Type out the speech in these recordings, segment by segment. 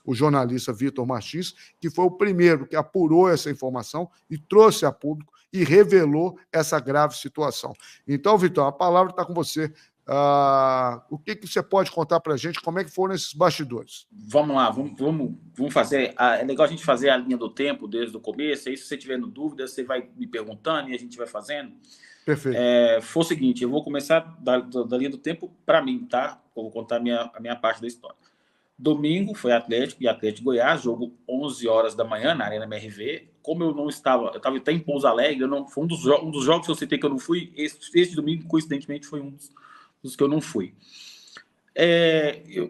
o jornalista Vitor Martins, que foi o primeiro que apurou essa informação e trouxe a público e revelou essa grave situação. Então, Vitor, a palavra está com você. O que você pode contar para a gente? Como é que foram esses bastidores? Vamos lá, vamos fazer. É legal a gente fazer a linha do tempo desde o começo. Aí, se você tiver dúvida, você vai me perguntando e a gente vai fazendo. Perfeito. Foi o seguinte, eu vou começar da linha do tempo para mim, tá? Eu vou contar a minha parte da história. Domingo foi Atlético e Atlético Goiás, jogo 11 horas da manhã na Arena MRV. Como eu estava até em Pouso Alegre, foi um dos jogos que eu citei que eu não fui. Esse domingo, coincidentemente, foi um dos que eu não fui.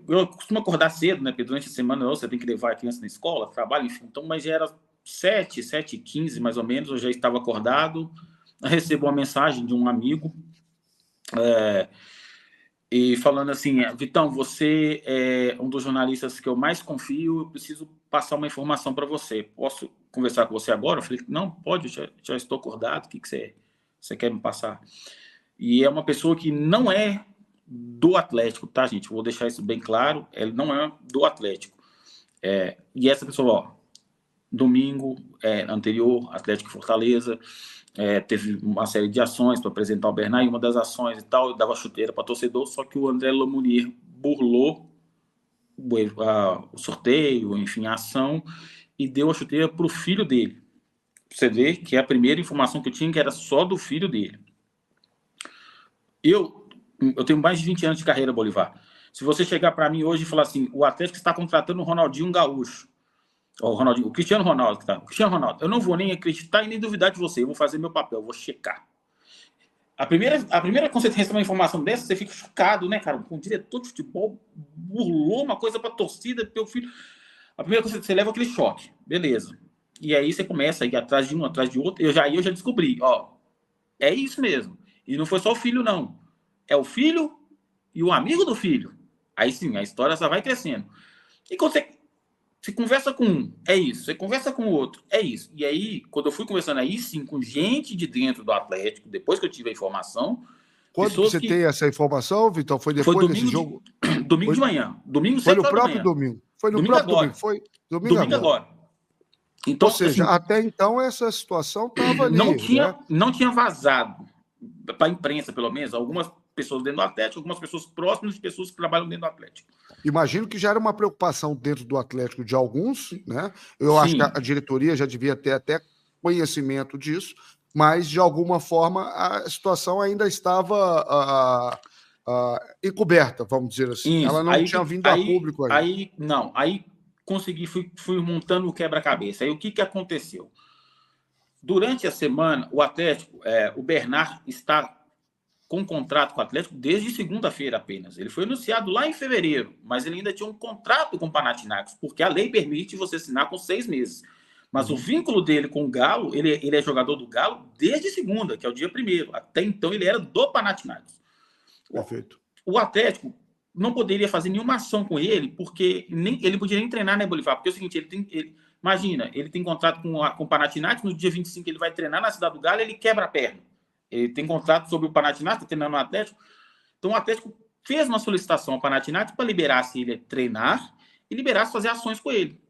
Eu costumo acordar cedo, né? Porque durante a semana você tem que levar a criança na escola, trabalho, enfim. Então, mas já era 7h15, mais ou menos, eu já estava acordado. Eu recebo uma mensagem de um amigo e falando assim: Vitão, você é um dos jornalistas que eu mais confio, eu preciso passar uma informação para você. Posso conversar com você agora? Eu falei: não, pode, já estou acordado, o que você quer me passar? E é uma pessoa que não é do Atlético, tá, gente? Vou deixar isso bem claro, ele não é do Atlético. E essa pessoa, domingo anterior, Atlético e Fortaleza, teve uma série de ações para apresentar o Bernard, e uma das ações e tal, dava chuteira para torcedor, só que o André Lamonier burlou o sorteio, enfim, a ação, e deu a chuteira para o filho dele. Você vê que é a primeira informação que eu tinha, que era só do filho dele. Eu tenho mais de 20 anos de carreira, Bolivar. Se você chegar para mim hoje e falar assim, o Atlético está contratando o Ronaldinho Gaúcho, o Cristiano Ronaldo, eu não vou nem acreditar e nem duvidar de você, eu vou fazer meu papel, eu vou checar. A primeira quando você recebe uma informação dessa, você fica chocado, né, cara? Um diretor de futebol burlou uma coisa para a torcida, teu filho. A primeira coisa que você leva é aquele choque, beleza. E aí você começa a ir atrás de um, atrás de outro, eu já descobri, é isso mesmo. E não foi só o filho, não. É o filho e o amigo do filho. Aí sim, a história só vai crescendo. E quando você conversa com um, é isso. Você conversa com o outro, é isso. E aí, quando eu fui conversando aí, sim, com gente de dentro do Atlético, depois que eu tive a informação... Quando você tem essa informação, Vitor? Foi depois desse jogo? Domingo de manhã. Domingo, 7 horas da manhã. Foi no próprio domingo. Foi no próprio domingo. Foi domingo agora. Então, ou seja, assim, até então essa situação estava ali. Não tinha vazado para a imprensa, pelo menos, algumas pessoas dentro do Atlético, algumas pessoas próximas de pessoas que trabalham dentro do Atlético. Imagino que já era uma preocupação dentro do Atlético de alguns, né? Eu acho que a diretoria já devia ter até conhecimento disso, mas de alguma forma a situação ainda estava encoberta, vamos dizer assim. Isso. Ela não tinha vindo a público ainda. Aí consegui, fui montando o quebra-cabeça. Aí o que aconteceu? Durante a semana, o Atlético, o Bernard está com um contrato com o Atlético desde segunda-feira apenas. Ele foi anunciado lá em fevereiro, mas ele ainda tinha um contrato com o Panathinaikos, porque a lei permite você assinar com 6 meses. Mas o vínculo dele com o Galo, ele é jogador do Galo desde segunda, que é o dia 1º. Até então ele era do Panathinaikos. Perfeito. O Atlético não poderia fazer nenhuma ação com ele, porque ele podia nem treinar, né, Bolivar? Porque é o seguinte, imagina, ele tem contrato com o Panathinaikos, no dia 25 ele vai treinar na Cidade do Galo, ele quebra a perna. Ele tem contrato sobre o Panathinaikos, treinando no Atlético. Então o Atlético fez uma solicitação ao Panathinaikos para liberasse ele treinar e liberasse fazer ações com ele.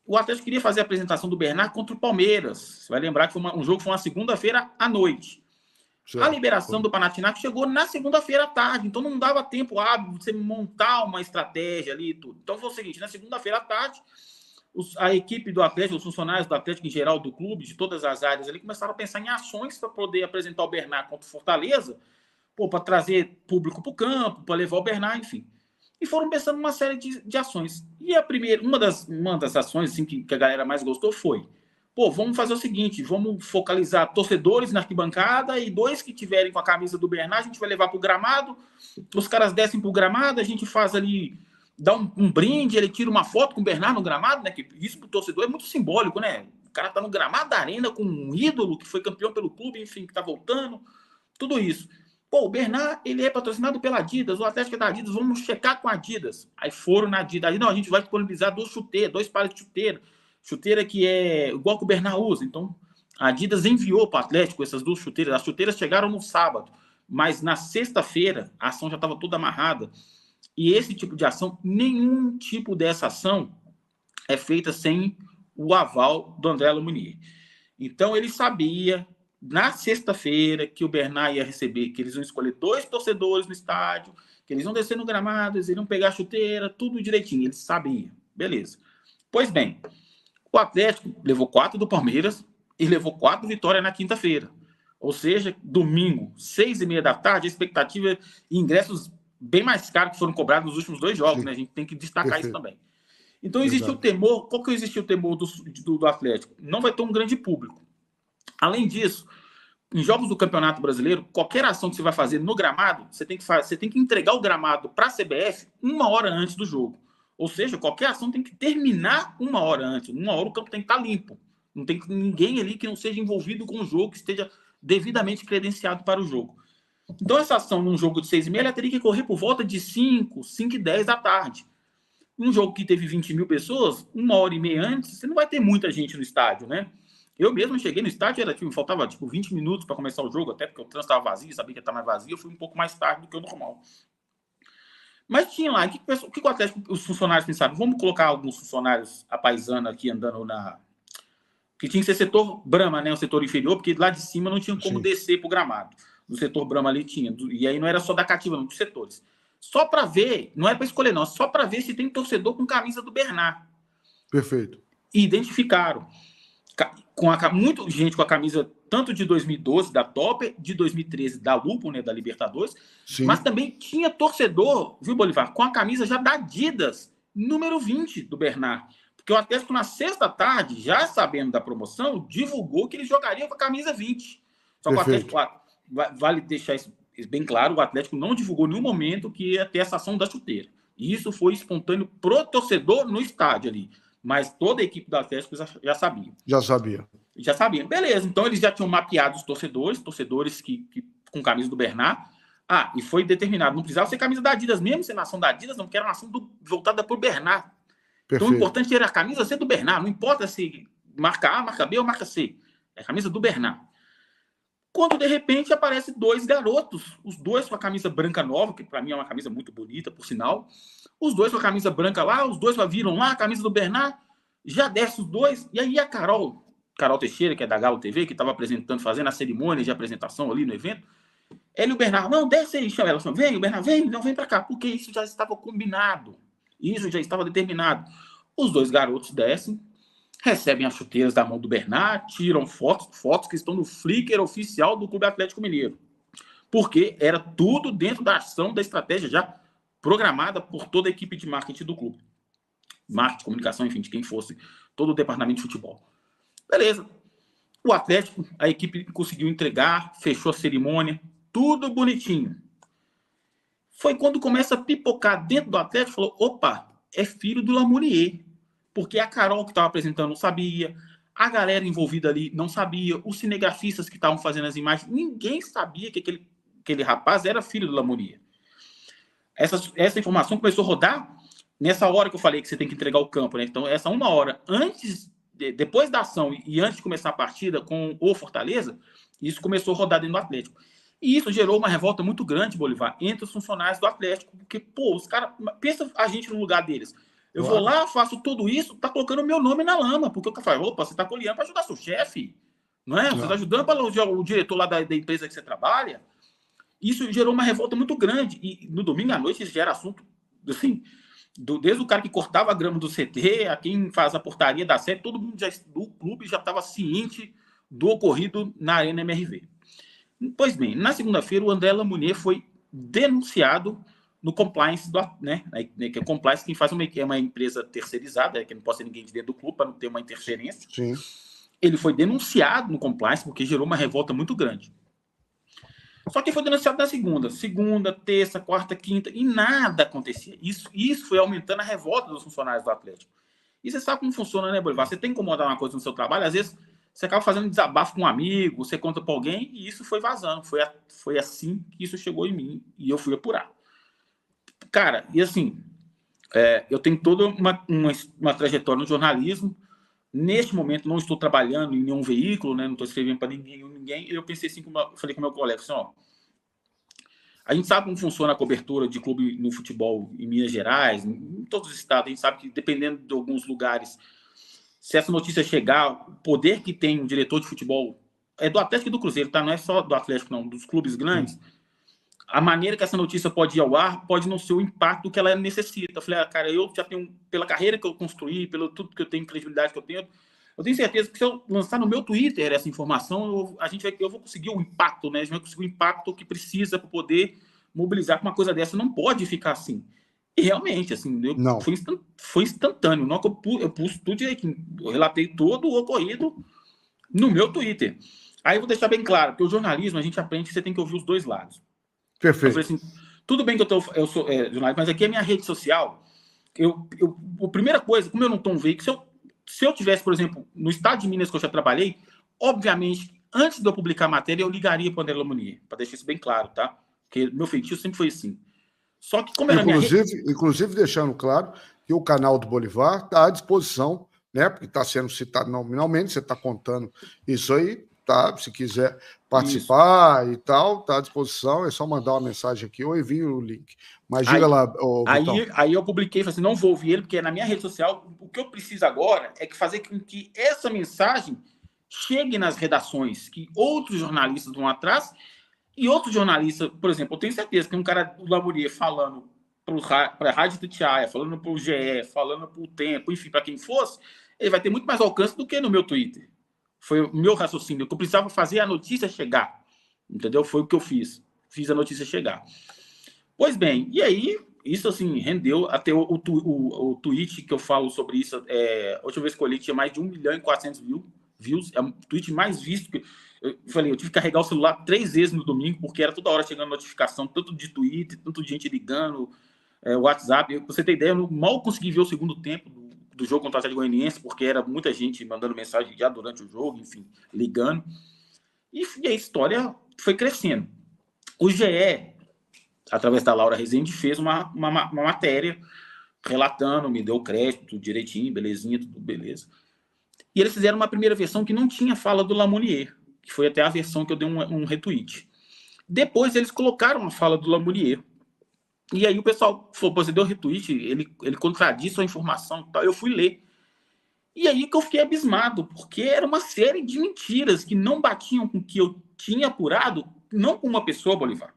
O Atlético queria fazer a apresentação do Bernard contra o Palmeiras. Você vai lembrar que um jogo foi uma segunda-feira à noite. Certo. A liberação do Panathinaikos chegou na segunda-feira à tarde, então não dava tempo de você montar uma estratégia ali e tudo. Então foi o seguinte, na segunda-feira à tarde, a equipe do Atlético, os funcionários do Atlético em geral, do clube, de todas as áreas ali, começaram a pensar em ações para poder apresentar o Bernard contra o Fortaleza, para trazer público para o campo, para levar o Bernard, enfim. E foram pensando uma série de ações. E a primeira, uma das ações assim, que a galera mais gostou foi: vamos fazer o seguinte, vamos focalizar torcedores na arquibancada e 2 que tiverem com a camisa do Bernard, a gente vai levar para o gramado, os caras descem para o gramado, a gente faz ali, dá um brinde, ele tira uma foto com o Bernard no gramado, né? Que isso para o torcedor é muito simbólico, né? O cara tá no gramado da arena com um ídolo que foi campeão pelo clube, enfim, que tá voltando, tudo isso. O Bernard, ele é patrocinado pela Adidas, o Atlético é da Adidas, vamos checar com a Adidas. Aí foram na Adidas, não, a gente vai disponibilizar 2 pares de chuteira que é igual que o Bernard usa. Então, a Adidas enviou para o Atlético essas 2 chuteiras. As chuteiras chegaram no sábado, mas na sexta-feira a ação já estava toda amarrada. E esse tipo de ação, nenhum tipo dessa ação é feita sem o aval do André Lamonier. Então, ele sabia, na sexta-feira, que o Bernard ia receber, que eles iam escolher 2 torcedores no estádio, que eles iam descer no gramado, eles iriam pegar a chuteira, tudo direitinho. Ele sabia. Beleza. Pois bem, o Atlético levou 4 do Palmeiras e levou 4 vitórias na quinta-feira. Ou seja, domingo, 6h30 da tarde, a expectativa de ingressos bem mais caros que foram cobrados nos últimos 2 jogos, né? A gente tem que destacar isso também. Então, existiu o temor. Qual que existiu o temor do Atlético? Não vai ter um grande público. Além disso, em jogos do Campeonato Brasileiro, qualquer ação que você vai fazer no gramado, você tem que entregar o gramado para a CBF 1 hora antes do jogo. Ou seja, qualquer ação tem que terminar 1 hora antes. 1 hora o campo tem que estar limpo. Não tem ninguém ali que não seja envolvido com o jogo, que esteja devidamente credenciado para o jogo. Então, essa ação num jogo de 6h30, ela teria que correr por volta de 5h10 da tarde. Um jogo que teve 20 mil pessoas, 1h30 antes, você não vai ter muita gente no estádio, né? Eu mesmo cheguei no estádio, me faltava 20 minutos para começar o jogo, até porque o trânsito estava vazio, sabia que ia estar mais vazio, eu fui um pouco mais tarde do que o normal. Mas tinha lá, o que o Atlético, os funcionários pensaram? Vamos colocar alguns funcionários à paisana aqui andando que tinha que ser setor Brahma, né? O setor inferior, porque lá de cima não tinha como descer para o gramado. No setor Brahma ali tinha. E aí não era só da cativa, não, dos setores. Só para ver, não é para escolher, não, só para ver se tem torcedor com camisa do Bernard. Perfeito. E identificaram. Muita gente com a camisa tanto de 2012 da Topper, de 2013 da Lupo, né, da Libertadores, sim, mas também tinha torcedor, viu, Bolivar, com a camisa já da Adidas, número 20 do Bernard. Porque o Atlético, na sexta-tarde, já sabendo da promoção, divulgou que eles jogariam com a camisa 20. Só que o Atlético, vale deixar isso bem claro, o Atlético não divulgou em nenhum momento que ia ter essa ação da chuteira. E isso foi espontâneo pro torcedor no estádio ali. Mas toda a equipe do Atlético já sabia. Já sabia. Beleza, então eles já tinham mapeado os torcedores que com camisa do Bernard. E foi determinado, não precisava ser camisa da Adidas mesmo, ser nação da Adidas, não, porque era uma ação voltada para o Bernard. Perfeito. Então o importante era a camisa ser do Bernard, não importa se marca A, marca B ou marca C. É a camisa do Bernard. Quando, de repente, aparecem 2 garotos, os 2 com a camisa branca nova, que para mim é uma camisa muito bonita, por sinal. Os 2 com a camisa branca lá, os 2 viram lá, a camisa do Bernard, já desce os 2. E aí a Carol Teixeira, que é da Galo TV, que estava apresentando, fazendo a cerimônia de apresentação ali no evento, ela e o Bernard, não, desce aí, chama ela, vem, o Bernard, vem, não vem para cá, porque isso já estava combinado, isso já estava determinado. Os 2 garotos descem, recebem as chuteiras da mão do Bernard, tiram fotos que estão no Flickr oficial do Clube Atlético Mineiro. Porque era tudo dentro da ação, da estratégia já programada por toda a equipe de marketing do clube. Marketing, comunicação, enfim, de quem fosse, todo o departamento de futebol. Beleza. O Atlético, a equipe conseguiu entregar, fechou a cerimônia, tudo bonitinho. Foi quando começa a pipocar dentro do Atlético, falou, opa, é filho do Lamonier. Porque a Carol que estava apresentando não sabia, a galera envolvida ali não sabia, os cinegrafistas que estavam fazendo as imagens, ninguém sabia que aquele rapaz era filho do Lamonier. Essa informação começou a rodar nessa hora que eu falei que você tem que entregar o campo, né? Então, essa 1 hora depois da ação e antes de começar a partida com o Fortaleza, isso começou a rodar dentro do Atlético. E isso gerou uma revolta muito grande, Bolivar, entre os funcionários do Atlético, porque, os caras, pensa a gente no lugar deles. Eu vou lá, faço tudo isso, tá colocando o meu nome na lama, porque o cara fala, opa, você tá colhendo para ajudar seu chefe, não é? Você tá ajudando para o diretor lá da empresa que você trabalha. Isso gerou uma revolta muito grande. E no domingo à noite isso gera assunto, assim, desde o cara que cortava a grama do CT, a quem faz a portaria da sede, todo mundo do clube já estava ciente do ocorrido na Arena MRV. Pois bem, na segunda-feira o André Lamonier foi denunciado no compliance, né? Que é compliance, quem faz é uma empresa terceirizada, que não pode ser ninguém de dentro do clube para não ter uma interferência. Sim. Ele foi denunciado no compliance porque gerou uma revolta muito grande. Só que foi denunciado na segunda, terça, quarta, quinta, e nada acontecia. Isso foi aumentando a revolta dos funcionários do Atlético. E você sabe como funciona, né, Bolivar? Você tem que incomodar uma coisa no seu trabalho, às vezes você acaba fazendo desabafo com um amigo, você conta para alguém, e isso foi vazando. Foi assim que isso chegou em mim, e eu fui apurar. Cara, e assim, eu tenho toda uma trajetória no jornalismo. Neste momento, não estou trabalhando em nenhum veículo, né? Não estou escrevendo para ninguém. Eu pensei assim, falei com o meu colega, assim, A gente sabe como funciona a cobertura de clube no futebol em Minas Gerais, em todos os estados. A gente sabe que, dependendo de alguns lugares, se essa notícia chegar, o poder que tem um diretor de futebol é do Atlético e do Cruzeiro, tá? Não é só do Atlético, não, dos clubes grandes. A maneira que essa notícia pode ir ao ar pode não ser o impacto que ela necessita. Eu falei, cara, eu já tenho, pela carreira que eu construí, pelo tudo que eu tenho, credibilidade que eu tenho certeza que se eu lançar no meu Twitter essa informação, eu vou conseguir o impacto, né? A gente vai conseguir o impacto que precisa para poder mobilizar com uma coisa dessa. Não pode ficar assim. E realmente, assim, foi instantâneo. Não, eu pus tudo direitinho. Eu relatei todo o ocorrido no meu Twitter. Aí eu vou deixar bem claro, que o jornalismo, a gente aprende que você tem que ouvir os dois lados. Perfeito. Eu falei assim, tudo bem que eu sou jornalista, mas aqui é minha rede social. A primeira coisa, como eu não estou um veículo, se eu tivesse, por exemplo, no estado de Minas que eu já trabalhei, obviamente, antes de eu publicar a matéria, eu ligaria para o André Lamonier, para deixar isso bem claro, tá? Porque meu feitio sempre foi assim. Só que como era inclusive deixando claro que o canal do Bolivar está à disposição, né? Porque está sendo citado nominalmente, você está contando isso aí, tá? Se quiser participar e tal, está à disposição, é só mandar uma mensagem aqui ou envio o link. Mas diga lá, Vitão. Aí eu publiquei, falei assim, não vou ouvir ele, porque na minha rede social, o que eu preciso agora é que fazer com que essa mensagem chegue nas redações, que outros jornalistas vão atrás, e outros jornalistas, por exemplo, eu tenho certeza que um cara do Lamonier falando para a Rádio Tutiaia, falando para o GE, falando para o Tempo, enfim, para quem fosse, ele vai ter muito mais alcance do que no meu Twitter. Foi o meu raciocínio, que eu precisava fazer a notícia chegar. Entendeu? Foi o que eu fiz. Fiz a notícia chegar. Pois bem, e aí, isso assim, rendeu até o tweet que eu falo sobre isso. A última vez que eu olhei, tinha mais de 1.400.000 views. É o tweet mais visto. Eu falei, eu tive que carregar o celular 3 vezes no domingo, porque era toda hora chegando notificação, tanto de Twitter, tanto de gente ligando, WhatsApp. Pra você ter ideia, eu mal consegui ver o segundo tempo do jogo contra o Atlético Goianiense, porque era muita gente mandando mensagem já durante o jogo, enfim, ligando. E a história foi crescendo. O GE, através da Laura Rezende, fez uma matéria relatando, me deu crédito, tudo direitinho, belezinha, tudo beleza. E eles fizeram uma primeira versão que não tinha fala do Lamonier, que foi até a versão que eu dei um retweet. Depois eles colocaram a fala do Lamonier. E aí o pessoal falou, pô, você deu retweet, ele contradiz sua informação e tal. Eu fui ler. E aí que eu fiquei abismado, porque era uma série de mentiras que não batiam com o que eu tinha apurado, não com uma pessoa, Bolivar.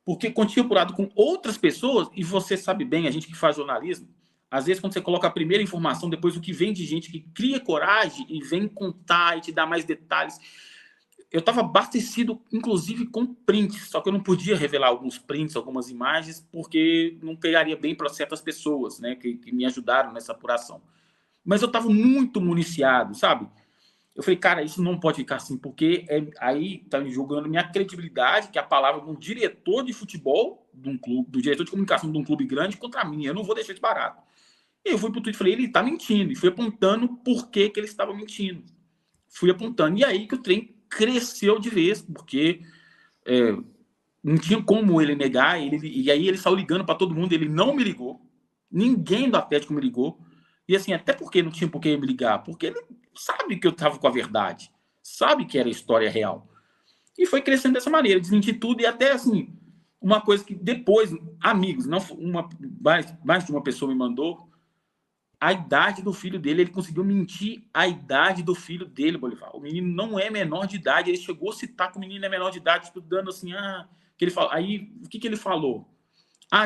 Porque quando tinha apurado com outras pessoas, e você sabe bem, a gente que faz jornalismo, às vezes quando você coloca a primeira informação, depois o que vem de gente que cria coragem e vem contar e te dar mais detalhes. Eu estava abastecido, inclusive, com prints, só que eu não podia revelar alguns prints, algumas imagens, porque não pegaria bem para certas pessoas, né, que me ajudaram nessa apuração. Mas eu estava muito municiado, sabe? Eu falei, cara, isso não pode ficar assim, porque aí tá jogando minha credibilidade, que é a palavra de um diretor de futebol, de um clube, do diretor de comunicação de um clube grande, contra mim. Eu não vou deixar isso barato. E eu fui pro Twitter e falei, ele tá mentindo. E fui apontando por que ele estava mentindo. Fui apontando. E aí que o trem cresceu de vez, porque não tinha como ele negar. E aí ele saiu ligando para todo mundo, ele não me ligou. Ninguém do Atlético me ligou. E assim, até porque não tinha por que me ligar, porque ele sabe que eu estava com a verdade, sabe que era a história real. E foi crescendo dessa maneira, desmenti tudo, e até assim, uma coisa que depois, amigos, não mais de uma pessoa me mandou, a idade do filho dele, ele conseguiu mentir a idade do filho dele, Bolivar. O menino não é menor de idade, ele chegou a citar que o menino é menor de idade, estudando assim, que ele fala, aí o que ele falou?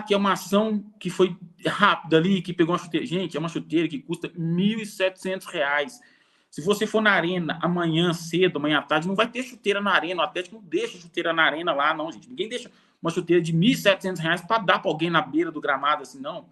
Que é uma ação que foi rápida ali, que pegou uma chuteira. Gente, é uma chuteira que custa R$ 1.700. Se você for na arena amanhã cedo, amanhã à tarde, não vai ter chuteira na arena. O Atlético não deixa chuteira na arena lá, não, gente. Ninguém deixa uma chuteira de R$ 1.700 para dar para alguém na beira do gramado, assim, não.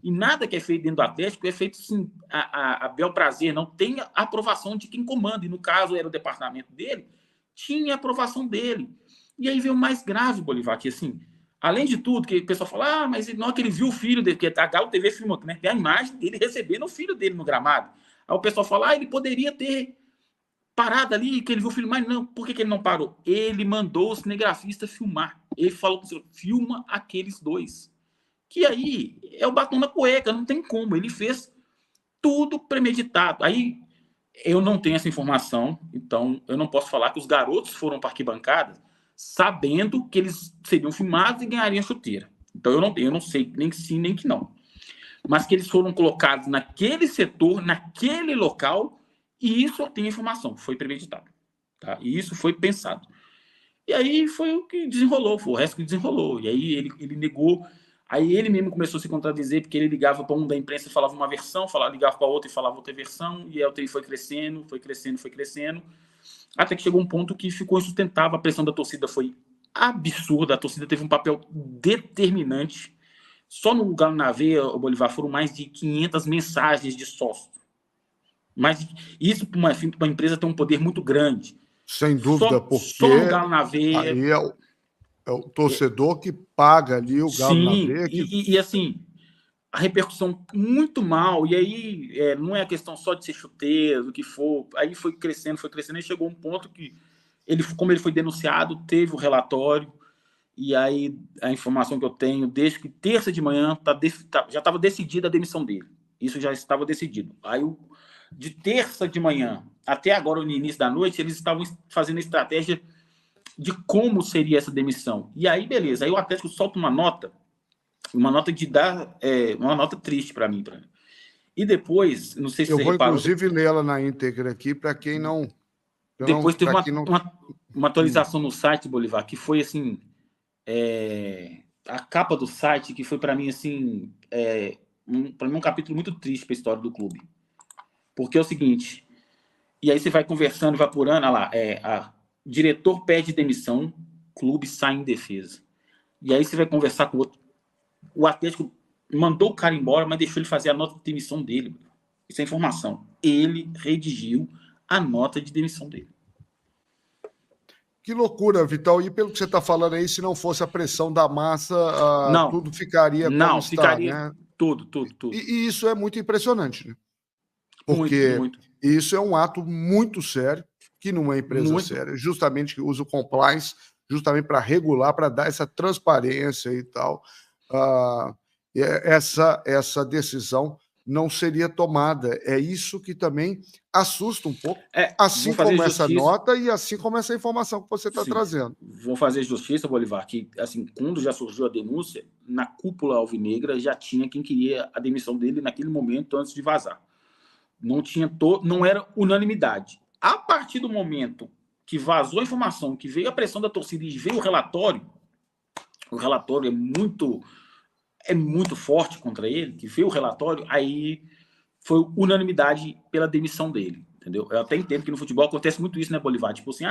E nada que é feito dentro do Atlético é feito assim, a bel prazer, não tem a aprovação de quem comanda. E no caso era o departamento dele, tinha a aprovação dele. E aí veio o mais grave, Bolivar, que assim, além de tudo, que o pessoal fala, mas não é que ele viu o filho dele, porque a Galo TV filmou, né? Tem a imagem dele recebendo o filho dele no gramado. Aí o pessoal fala, ele poderia ter parado ali, que ele viu o filho, mas não, por que ele não parou? Ele mandou o cinegrafista filmar. Ele falou com o filma aqueles dois. Que aí é o batom na cueca, não tem como. Ele fez tudo premeditado. Aí eu não tenho essa informação, então eu não posso falar que os garotos foram para arquibancada sabendo que eles seriam filmados e ganhariam chuteira. Então, eu não sei nem que sim, nem que não. Mas que eles foram colocados naquele setor, naquele local, e isso eu tenho informação, foi premeditado. Tá? E isso foi pensado. E aí foi o que desenrolou, foi o resto que desenrolou. E aí ele negou. Aí ele mesmo começou a se contradizer, porque ele ligava para um da imprensa e falava uma versão, ligava para outra e falava outra versão, e a UTI foi crescendo, até que chegou um ponto que ficou insustentável. A pressão da torcida foi absurda, a torcida teve um papel determinante. Só no Galo na Veia, o Bolívar, foram mais de 500 mensagens de sócios. Mas isso para uma empresa tem um poder muito grande. Sem dúvida, porque só no Galo na Veia. Aí é o torcedor que paga ali o Galo na Veia. E assim, a repercussão muito mal. E aí não é a questão só de ser chuteiro, do que for. Aí foi crescendo, e chegou um ponto que, como ele foi denunciado, teve o relatório. E aí a informação que eu tenho, desde que terça de manhã, já estava decidida a demissão dele. Isso já estava decidido. Aí, de terça de manhã até agora, no início da noite, eles estavam fazendo a estratégia de como seria essa demissão. E aí, beleza. Aí o Atlético solta uma nota de dar uma nota triste para mim. E depois, não sei se eu você vou, reparou... inclusive, ler ela na íntegra aqui, para quem não... Depois teve uma atualização no site, Bolívar, que foi assim... a capa do site, que foi para mim assim, para mim um capítulo muito triste para a história do clube, porque é o seguinte, e aí você vai conversando, vai apurando, olha lá, diretor pede demissão, clube sai em defesa, e aí você vai conversar com o outro, o Atlético mandou o cara embora, mas deixou ele fazer a nota de demissão dele. Isso é informação, ele redigiu a nota de demissão dele. Que loucura, Vital. E pelo que você está falando aí, se não fosse a pressão da massa, tudo ficaria como está, ficaria, né? Tudo. E isso é muito impressionante, né? Porque muito. Isso é um ato muito sério, que numa empresa séria, justamente que usa o compliance, justamente para regular, para dar essa transparência e tal. Essa decisão não seria tomada. É isso que também assusta um pouco, assim como essa nota e assim como essa informação que você está trazendo. Vou fazer justiça, Bolívar, que assim, quando já surgiu a denúncia, na cúpula alvinegra já tinha quem queria a demissão dele naquele momento antes de vazar. Não era unanimidade. A partir do momento que vazou a informação, que veio a pressão da torcida e veio o relatório é muito forte contra ele, que veio o relatório, aí foi unanimidade pela demissão dele, entendeu? Eu até entendo que no futebol acontece muito isso, né, Bolívar? Tipo assim,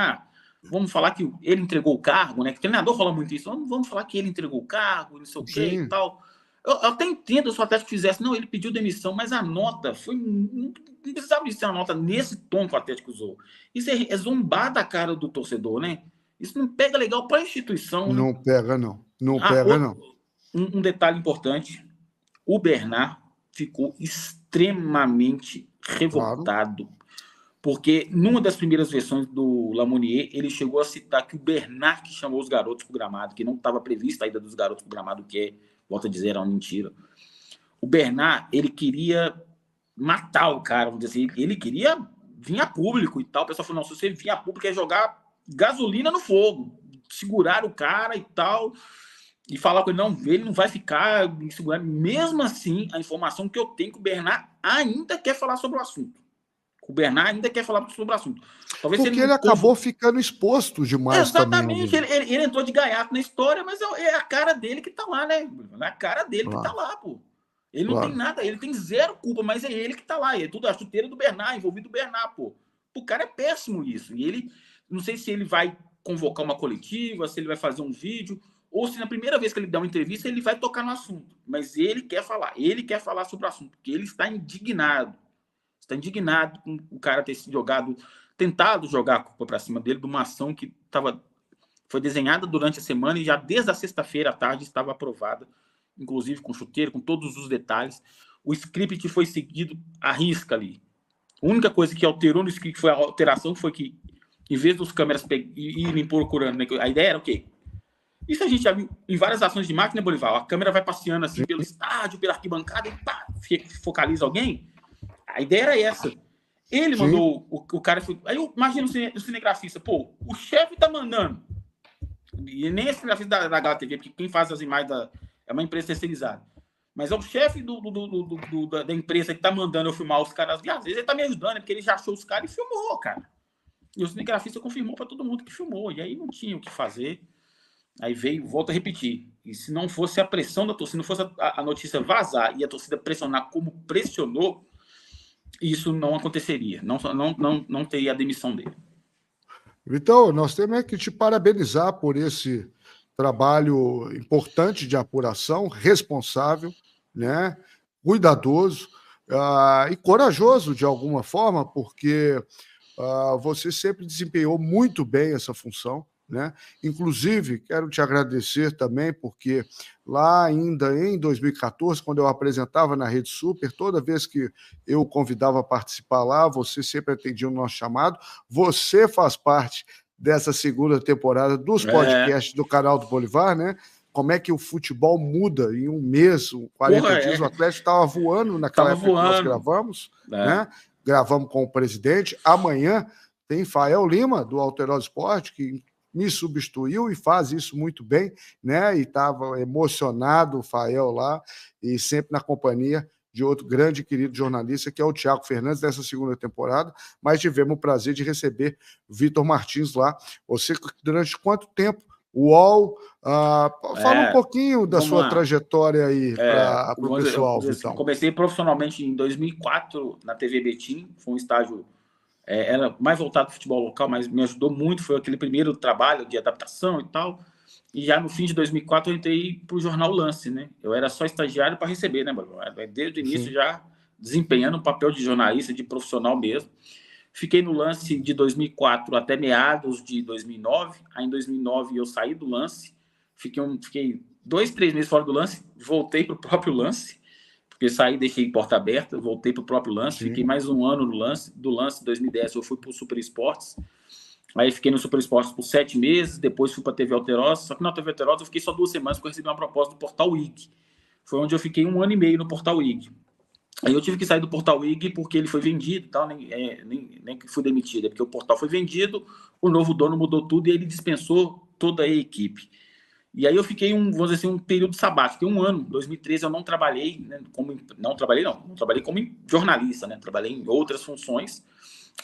vamos falar que ele entregou o cargo, né? Que o treinador fala muito isso, vamos falar que ele entregou o cargo, não sei o quê e tal. Eu até entendo se o Atlético fizesse, não, ele pediu demissão, mas a nota não precisava de ser uma nota nesse tom que o Atlético usou. Isso é zombar da cara do torcedor, né? Isso não pega legal para a instituição. Não né? pega, não. Não pega, não. Um detalhe importante, o Bernard ficou extremamente revoltado, claro. Porque numa das primeiras versões do Lamonier, ele chegou a citar que o Bernard que chamou os garotos para o gramado, que não estava prevista a ida dos garotos para o gramado, que volta a dizer, era uma mentira. O Bernard, ele queria matar o cara, vamos dizer assim, ele queria vir a público e tal. O pessoal falou, não, se você vir a público é jogar gasolina no fogo, segurar o cara e tal... E falar com ele, não, ele não vai ficar segurando. Mesmo assim, a informação que eu tenho que o Bernard ainda quer falar sobre o assunto. O Bernard ainda quer falar sobre o assunto. Talvez porque ele acabou ficando exposto demais. Exatamente, também. Ele entrou de gaiato na história, mas é a cara dele que tá lá, né? É a cara dele que tá lá, pô. Ele não tem nada, ele tem zero culpa, mas é ele que tá lá. É tudo a chuteira do Bernard, envolvido o Bernard, pô. O cara é péssimo isso. E ele, não sei se ele vai convocar uma coletiva, se ele vai fazer um vídeo... ou se na primeira vez que ele dá uma entrevista, ele vai tocar no assunto. Mas ele quer falar sobre o assunto, porque ele está indignado. Está indignado com o cara ter tentado jogar a culpa para cima dele de uma ação que foi desenhada durante a semana e já desde a sexta-feira à tarde estava aprovada, inclusive com chuteiro, com todos os detalhes. O script foi seguido à risca ali. A única coisa que alterou no script foi a alteração, foi que, em vez dos câmeras irem procurando, né, a ideia era o quê? Isso a gente já viu em várias ações de marketing, né, Bolivar? A câmera vai passeando assim pelo estádio, pela arquibancada e pá, focaliza alguém. A ideia era essa. Ele mandou o cara... Aí imagina o cinegrafista, pô, o chefe tá mandando. E nem esse cinegrafista da Gala TV, porque quem faz as imagens é uma empresa terceirizada. Mas é o chefe da empresa que tá mandando eu filmar os caras. E às vezes ele tá me ajudando, porque ele já achou os caras e filmou, cara. E o cinegrafista confirmou para todo mundo que filmou. E aí não tinha o que fazer. Aí veio, volto a repetir. E se não fosse a pressão da torcida, se não fosse a notícia vazar e a torcida pressionar como pressionou, isso não aconteceria. Não teria a demissão dele. Vitão, nós temos que te parabenizar por esse trabalho importante de apuração, responsável, né? Cuidadoso e corajoso de alguma forma, porque você sempre desempenhou muito bem essa função, né? Inclusive, quero te agradecer também, porque lá ainda em 2014, quando eu apresentava na Rede Super, toda vez que eu convidava a participar lá, você sempre atendia o nosso chamado. Você faz parte dessa segunda temporada dos podcasts do canal do Bolivar, né? Como é que o futebol muda em um mês, 40 dias, o Atlético estava voando naquela época que nós gravamos, né? Gravamos com o presidente. Amanhã tem Fael Lima, do Alterosa Esporte, que me substituiu e faz isso muito bem, né? E estava emocionado o Fael lá, e sempre na companhia de outro grande e querido jornalista, que é o Thiago Fernandes, dessa segunda temporada, mas tivemos o prazer de receber Vitor Martins lá. Você, durante quanto tempo? O UOL, fala um pouquinho da sua trajetória aí para o pessoal, Vitão. Comecei profissionalmente em 2004 na TV Betim, foi um estágio era mais voltado ao futebol local, mas me ajudou muito, foi aquele primeiro trabalho de adaptação e tal. E já no fim de 2004 eu entrei para o jornal Lance, né? Eu era só estagiário para receber, né, Bruno? Desde o início já desempenhando um papel de jornalista, de profissional mesmo. Fiquei no Lance de 2004 até meados de 2009. Aí em 2009 eu saí do Lance, fiquei 2, 3 meses fora do Lance, voltei para o próprio Lance, porque saí, deixei porta aberta, voltei para o próprio Lance, fiquei mais um ano no Lance. Do Lance, em 2010, eu fui para o Super Esportes. Aí fiquei no Super Esportes por 7 meses, depois fui para a TV Alterosa. Só que na TV Alterosa eu fiquei só 2 semanas, porque eu recebi uma proposta do Portal IG. Foi onde eu fiquei 1 ano e meio no Portal IG. Aí eu tive que sair do Portal IG porque ele foi vendido, tal, nem que fui demitido, é porque o portal foi vendido, o novo dono mudou tudo e ele dispensou toda a equipe. E aí eu fiquei vamos dizer assim, um período sabático, fiquei 1 ano. Em 2013 eu não trabalhei, né, não trabalhei como jornalista, né? Trabalhei em outras funções.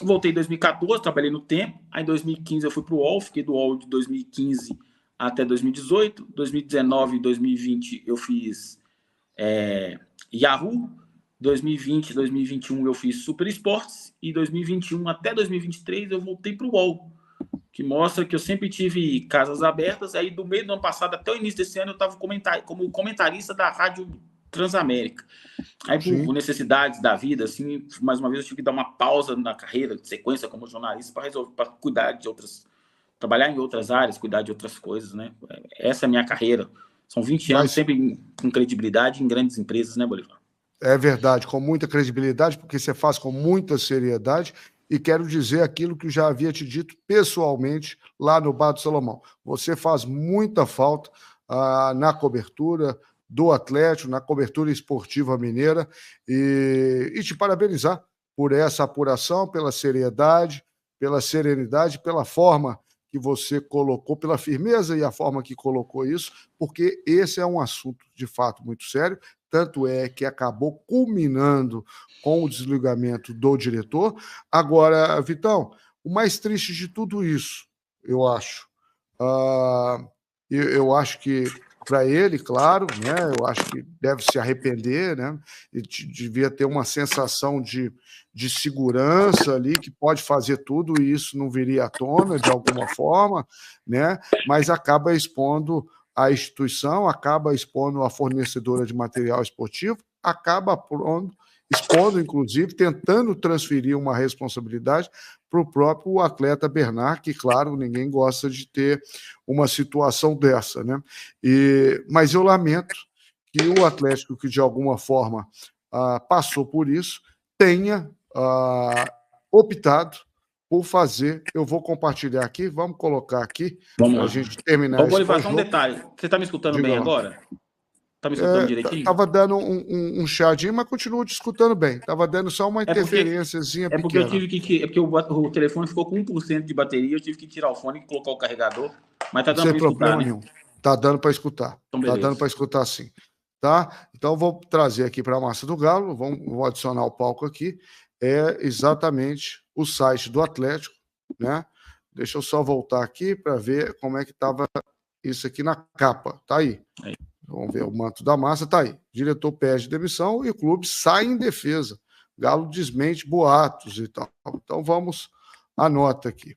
Voltei em 2014, trabalhei no Tempo. Aí em 2015 eu fui para o UOL, fiquei do UOL de 2015 até 2018. 2019 e 2020 eu fiz Yahoo. 2020, 2021 eu fiz Super Esportes. E 2021 até 2023 eu voltei para o UOL, que mostra que eu sempre tive casas abertas. Aí do meio do ano passado até o início desse ano eu estava como comentarista da Rádio Transamérica. Aí por necessidades da vida, assim, mais uma vez eu tive que dar uma pausa na carreira, de sequência como jornalista, para cuidar de outras, trabalhar em outras áreas, cuidar de outras coisas, né? Essa é a minha carreira. São 20 anos sempre com credibilidade em grandes empresas, né, Bolivar? É verdade, com muita credibilidade, porque você faz com muita seriedade. E quero dizer aquilo que eu já havia te dito pessoalmente lá no Bar do Salomão. Você faz muita falta na cobertura do Atlético, na cobertura esportiva mineira, e te parabenizar por essa apuração, pela seriedade, pela serenidade, pela forma que você colocou, pela firmeza e a forma que colocou isso, porque esse é um assunto de fato muito sério. Tanto é que acabou culminando com o desligamento do diretor. Agora, Vitão, o mais triste de tudo isso, eu acho, eu acho que para ele, claro, né, eu acho que deve se arrepender, né, e devia ter uma sensação de segurança ali, que pode fazer tudo e isso não viria à tona de alguma forma, né, mas acaba expondo a instituição, acaba expondo a fornecedora de material esportivo, acaba expondo, inclusive, tentando transferir uma responsabilidade para o próprio atleta Bernard, que, claro, ninguém gosta de ter uma situação dessa, né? Mas eu lamento que o Atlético, que de alguma forma passou por isso, tenha optado por fazer. Eu vou compartilhar aqui, vamos colocar aqui para a gente terminar esse jogo. Um detalhe, você está me escutando bem agora? Está me escutando direitinho? Estava dando um chiadinho, mas continuo te escutando bem. Estava dando só uma interferênciazinha pequena. Porque eu tive que... É porque o telefone ficou com 1% de bateria, eu tive que tirar o fone e colocar o carregador. Mas tá dando sem problema né? nenhum. Tá dando para escutar. Então, tá dando para escutar, sim. Tá? Então, vou trazer aqui para a Massa do Galo, vou adicionar o palco aqui, é exatamente o site do Atlético, né? Deixa eu só voltar aqui para ver como é que estava isso aqui na capa. Tá aí. Vamos ver o manto da massa, tá aí. Diretor pede demissão e o clube sai em defesa. Galo desmente boatos e tal. Então, vamos à nota aqui.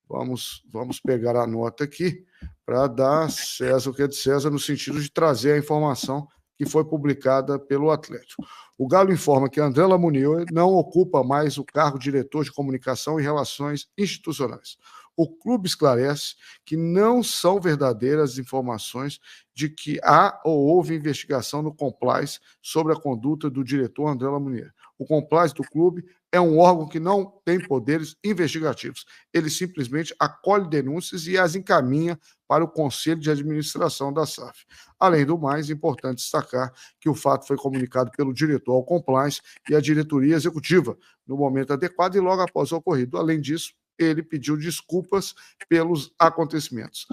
Vamos pegar a nota aqui para dar César o que é de César, no sentido de trazer a informação que foi publicada pelo Atlético. O Galo informa que André Lamounier não ocupa mais o cargo de diretor de comunicação e relações institucionais. O clube esclarece que não são verdadeiras informações de que há ou houve investigação no Complice sobre a conduta do diretor André Lamounier. O Complice do clube é um órgão que não tem poderes investigativos. Ele simplesmente acolhe denúncias e as encaminha para o Conselho de Administração da SAF. Além do mais, é importante destacar que o fato foi comunicado pelo diretor ao Complice e à diretoria executiva no momento adequado e logo após o ocorrido. Além disso, ele pediu desculpas pelos acontecimentos.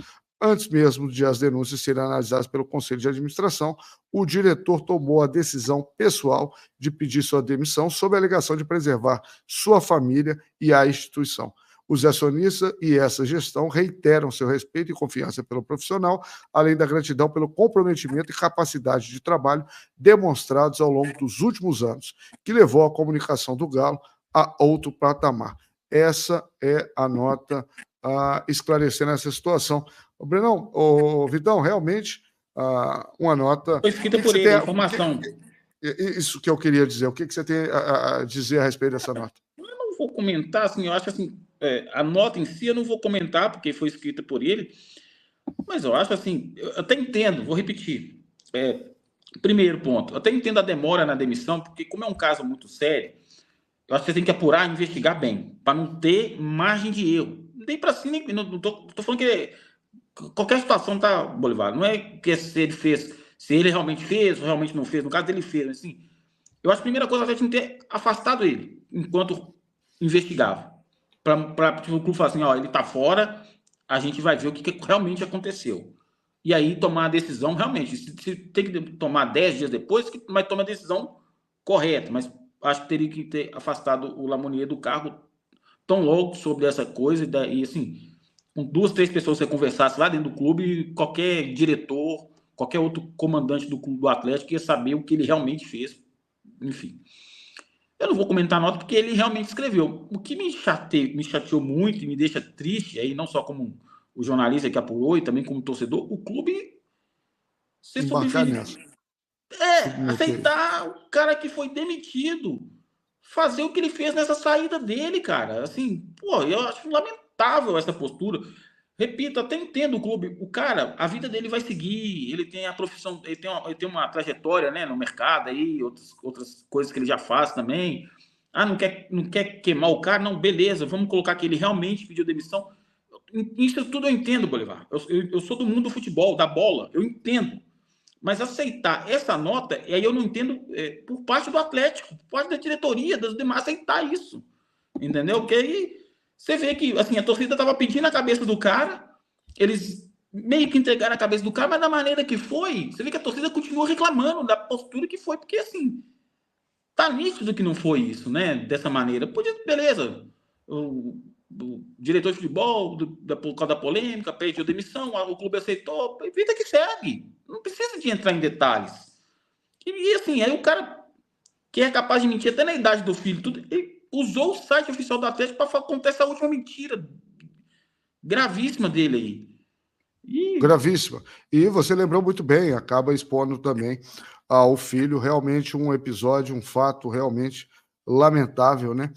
Antes mesmo de as denúncias serem analisadas pelo Conselho de Administração, o diretor tomou a decisão pessoal de pedir sua demissão sob a alegação de preservar sua família e a instituição. Os acionistas e essa gestão reiteram seu respeito e confiança pelo profissional, além da gratidão pelo comprometimento e capacidade de trabalho demonstrados ao longo dos últimos anos, que levou a comunicação do Galo a outro patamar. Essa é a nota esclarecendo essa situação. Brenão, Vitão, realmente uma nota... Foi escrita por ele, informação. Isso que eu queria dizer. O que você tem a dizer a respeito dessa nota? Eu não vou comentar, assim, eu acho assim, a nota em si eu não vou comentar, porque foi escrita por ele, mas eu acho assim, eu até entendo, vou repetir. Primeiro ponto, eu até entendo a demora na demissão, porque como é um caso muito sério, eu acho que você tem que apurar e investigar bem, para não ter margem de erro. Nem para cima, não tô falando que qualquer situação tá, Bolivar, não é que se ele fez, se ele realmente fez ou realmente não fez, no caso dele fez, assim, eu acho que a primeira coisa é a gente ter afastado ele enquanto investigava. Para tipo, o clube falar assim, ó, ele tá fora, a gente vai ver o que realmente aconteceu. E aí tomar a decisão, realmente, se tem que tomar 10 dias depois, que vai tomar a decisão correta, mas acho que teria que ter afastado o Lamounier do cargo tão logo sobre essa coisa, e assim, com 2, 3 pessoas que você conversasse lá dentro do clube, qualquer diretor, qualquer outro comandante do clube do Atlético ia saber o que ele realmente fez. Enfim. Eu não vou comentar a nota porque ele realmente escreveu. O que me chateou muito e me deixa triste, aí não só como o jornalista que apurou e também como torcedor, o clube ser submetido. Aceitar o cara que foi demitido fazer o que ele fez nessa saída dele, cara. Assim, pô, eu acho lamentável essa postura. Repito, até entendo o clube. O cara, a vida dele vai seguir, ele tem a profissão, ele tem uma trajetória, né, no mercado aí, outras coisas que ele já faz também. Não quer queimar o cara? Não, beleza, vamos colocar que ele realmente pediu demissão. Isso tudo eu entendo, Bolivar. Eu sou do mundo do futebol, da bola, eu entendo. Mas aceitar essa nota, e aí eu não entendo por parte do Atlético, por parte da diretoria, das demais, aceitar isso. Entendeu? Porque aí você vê que assim, a torcida estava pedindo a cabeça do cara, eles meio que entregaram a cabeça do cara, mas da maneira que foi, você vê que a torcida continua reclamando da postura que foi, porque assim, tá nítido que não foi isso, né? Dessa maneira. Podia, beleza, o diretor de futebol, por causa da polêmica, pediu demissão, o clube aceitou, vida que segue. Não precisa de entrar em detalhes. E assim, aí o cara que é capaz de mentir até na idade do filho, tudo, ele usou o site oficial do Atlético para contar essa última mentira gravíssima dele aí. Gravíssima. E você lembrou muito bem, acaba expondo também ao filho realmente um episódio, um fato realmente lamentável, né?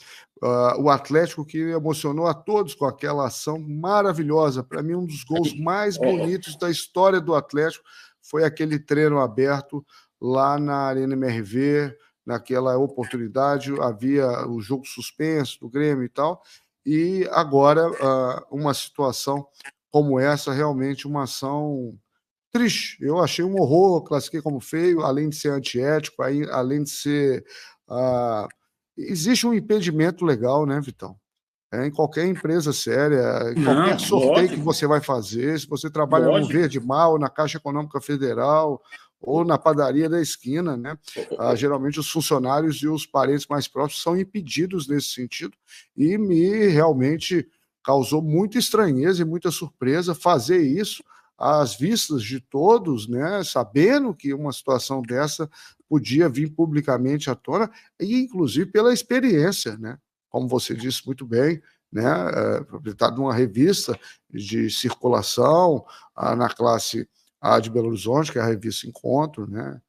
O Atlético que emocionou a todos com aquela ação maravilhosa. Para mim, um dos gols mais bonitos da história do Atlético foi aquele treino aberto lá na Arena MRV. Naquela oportunidade havia o jogo suspenso do Grêmio e tal, e agora uma situação como essa, realmente uma ação triste. Eu achei um horror, classifiquei como feio, além de ser antiético, além de ser... existe um impedimento legal, né, Vitão? em qualquer empresa séria, em Não, qualquer sorteio lógico. que você vai fazer, se você trabalha no Lógico. Verde Mar, na Caixa Econômica Federal, ou na padaria da esquina, né? Geralmente os funcionários e os parentes mais próximos são impedidos nesse sentido, e me realmente causou muita estranheza e muita surpresa fazer isso às vistas de todos, né? Sabendo que uma situação dessa podia vir publicamente à tona, e inclusive pela experiência, né? Como você disse muito bem, né? Proprietário de uma revista de circulação na classe A de Belo Horizonte, que é a revista Encontro, né?